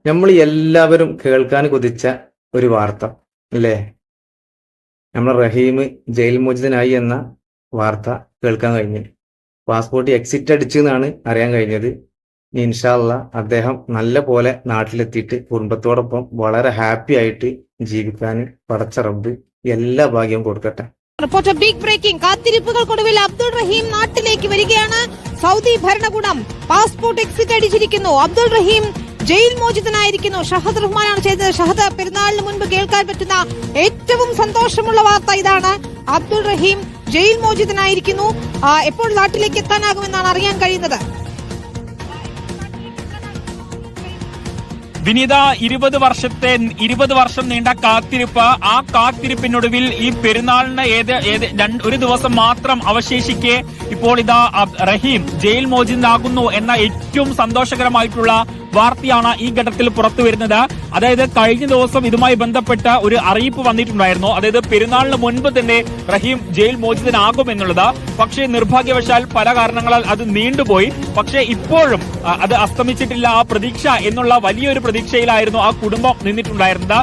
നമ്മൾ എല്ലാവരും കേൾക്കാൻ കൊതിച്ച ഒരു വാർത്ത അല്ലേ? നമ്മൾ റഹീം ജയിൽ മോചിതനായി എന്ന വാർത്ത കേൾക്കാൻ കഴിഞ്ഞു. പാസ്പോർട്ട് എക്സിറ്റ് അടിച്ചു എന്നാണ് അറിയാൻ കഴിഞ്ഞത്. ഇൻഷാ അല്ലാഹ് അദ്ദേഹം നല്ല പോലെ നാട്ടിലെത്തിയിട്ട് കുടുംബത്തോടൊപ്പം വളരെ ഹാപ്പി ആയിട്ട് ജീവിക്കാൻ പടച്ച റബ്ബ് എല്ലാ ഭാഗ്യവും കൊടുക്കട്ടെ. Reporter big breaking. കാത്തിരിപ്പുകൾക്കൊടുവിൽ അബ്ദുൾ റഹീം നാട്ടിലേക്ക് വരികയാണ്. സൗദി ഭരണകൂടം പാസ്പോർട്ട് എക്സിറ്റ് അടിച്ചിരിക്കുന്നു. അബ്ദുൾ റഹീം ജയിൽ മോചിതനായിരിക്കുന്നു. ഷഹദ് റഹ്മാനാണ് ചെയ്തത്. ഷഹദ്, പെരുന്നാളിന് മുൻപ് കേൾക്കാൻ പറ്റുന്ന ഏറ്റവും സന്തോഷമുള്ള വാർത്ത ഇതാണ്. അബ്ദുൾ റഹീം ജയിൽ മോചിതനായിരിക്കുന്നു. എപ്പോൾ നാട്ടിലേക്ക് എത്താനാകുമെന്നാണ് അറിയാൻ കഴിയുന്നത്. വിനീത, 20 വർഷം നീണ്ട കാത്തിരിപ്പ്, ആ കാത്തിരിപ്പിനൊടുവിൽ ഈ പെരുന്നാളിന് ഒരു ദിവസം മാത്രം അവശേഷിക്കെ ഇപ്പോൾ ഇതാ റഹീം ജയിൽ മോചിതനാകുന്നു എന്ന ഏറ്റവും സന്തോഷകരമായിട്ടുള്ള വാർത്തയാണ് ഈ ഘട്ടത്തിൽ പുറത്തു വരുന്നത്. അതായത് കഴിഞ്ഞ ദിവസം ഇതുമായി ബന്ധപ്പെട്ട ഒരു അറിയിപ്പ് വന്നിട്ടുണ്ടായിരുന്നു. അതായത് പെരുന്നാളിന് മുൻപ് തന്നെ റഹീം ജയിൽ മോചിതനാകുമെന്നുള്ളത്. പക്ഷേ നിർഭാഗ്യവശാൽ പല കാരണങ്ങളാൽ അത് നീണ്ടുപോയി. പക്ഷേ ഇപ്പോഴും അത് അസ്തമിച്ചിട്ടില്ല ആ പ്രതീക്ഷ എന്നുള്ള വലിയൊരു പ്രതീക്ഷയിലായിരുന്നു ആ കുടുംബം നിന്നിട്ടുണ്ടായിരുന്നത്.